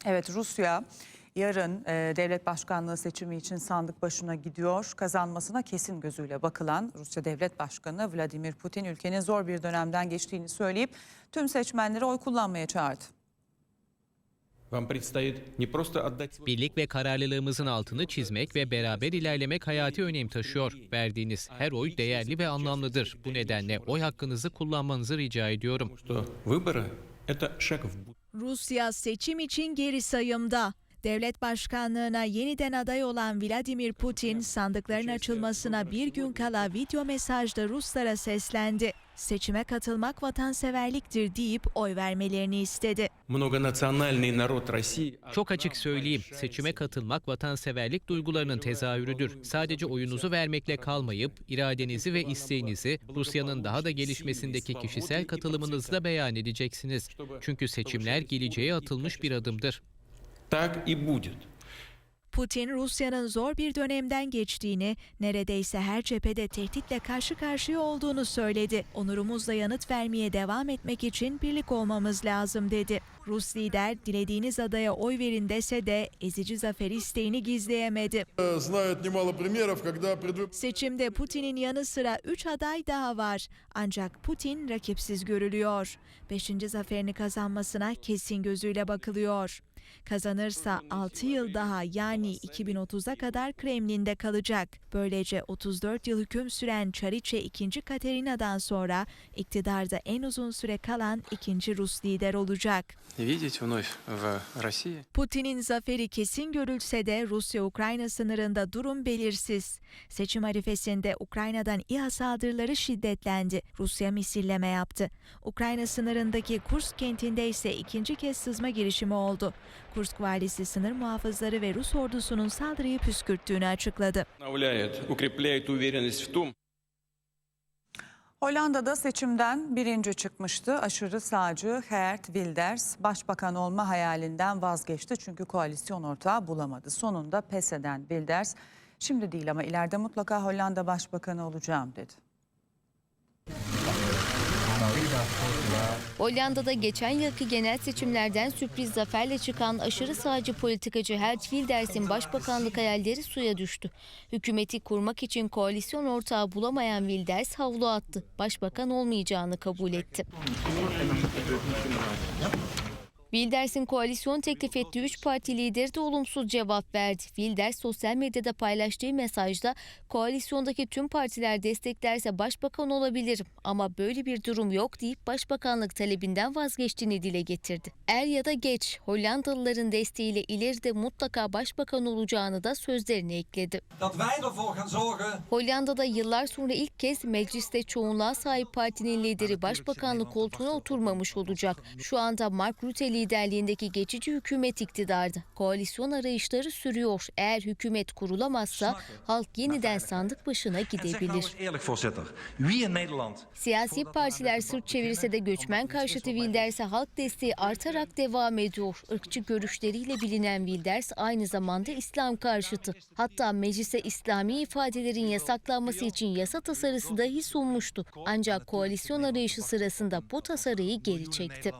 Evet, Rusya yarın devlet başkanlığı seçimi için sandık başına gidiyor. Kazanmasına kesin gözüyle bakılan Rusya Devlet Başkanı Vladimir Putin ülkenin zor bir dönemden geçtiğini söyleyip tüm seçmenleri oy kullanmaya çağırdı. Birlik ve kararlılığımızın altını çizmek ve beraber ilerlemek hayati önem taşıyor. Verdiğiniz her oy değerli ve anlamlıdır. Bu nedenle oy hakkınızı kullanmanızı rica ediyorum. Rusya seçim için geri sayımda. Devlet başkanlığına yeniden aday olan Vladimir Putin sandıkların açılmasına bir gün kala video mesajda Ruslara seslendi. Seçime katılmak vatanseverliktir deyip oy vermelerini istedi. Çok açık söyleyeyim, seçime katılmak vatanseverlik duygularının tezahürüdür. Sadece oyunuzu vermekle kalmayıp iradenizi ve isteğinizi Rusya'nın daha da gelişmesindeki kişisel katılımınızla beyan edeceksiniz. Çünkü seçimler geleceğe atılmış bir adımdır. Putin, Rusya'nın zor bir dönemden geçtiğini, neredeyse her cephede tehditle karşı karşıya olduğunu söyledi. Onurumuzla yanıt vermeye devam etmek için birlik olmamız lazım dedi. Rus lider, dilediğiniz adaya oy verin dese de ezici zafer isteğini gizleyemedi. Seçimde Putin'in yanı sıra 3 aday daha var. Ancak Putin rakipsiz görülüyor. 5. zaferini kazanmasına kesin gözüyle bakılıyor. Kazanırsa 6 yıl daha, yani 2030'a kadar Kremlin'de kalacak. Böylece 34 yıl hüküm süren Çariçe II. Katerina'dan sonra iktidarda en uzun süre kalan ikinci Rus lider olacak. Putin'in zaferi kesin görülse de Rusya-Ukrayna sınırında durum belirsiz. Seçim arifesinde Ukrayna'dan İHA saldırıları şiddetlendi. Rusya misilleme yaptı. Ukrayna sınırındaki Kursk kentinde ise ikinci kez sızma girişimi oldu. Kursk valisi sınır muhafızları ve Rus ordusunun saldırıyı püskürttüğünü açıkladı. Hollanda'da seçimden birinci çıkmıştı. Aşırı sağcı Geert Wilders başbakan olma hayalinden vazgeçti. Çünkü koalisyon ortağı bulamadı. Sonunda pes eden Wilders, şimdi değil ama ileride mutlaka Hollanda başbakanı olacağım dedi. Hollanda'da geçen yılki genel seçimlerden sürpriz zaferle çıkan aşırı sağcı politikacı Geert Wilders'in başbakanlık hayalleri suya düştü. Hükümeti kurmak için koalisyon ortağı bulamayan Wilders havlu attı. Başbakan olmayacağını kabul etti. Wilders'in koalisyon teklif ettiği 3 parti lideri de olumsuz cevap verdi. Wilders sosyal medyada paylaştığı mesajda koalisyondaki tüm partiler desteklerse başbakan olabilirim ama böyle bir durum yok deyip başbakanlık talebinden vazgeçtiğini dile getirdi. Er ya da geç Hollandalıların desteğiyle ileride mutlaka başbakan olacağını da sözlerine ekledi. Hollanda'da yıllar sonra ilk kez mecliste çoğunluğa sahip partinin lideri başbakanlık koltuğuna oturmamış olacak. Şu anda Mark Rutte liderliğindeki geçici hükümet iktidarda. Koalisyon arayışları sürüyor. Eğer hükümet kurulamazsa halk yeniden sandık başına gidebilir. Siyasi partiler sırt çevirse de göçmen karşıtı Wilders'e halk desteği artarak devam ediyor. Irkçı görüşleriyle bilinen Wilders aynı zamanda İslam karşıtı. Hatta meclise İslami ifadelerin yasaklanması için yasa tasarısı dahi sunmuştu. Ancak koalisyon arayışı sırasında bu tasarıyı geri çekti.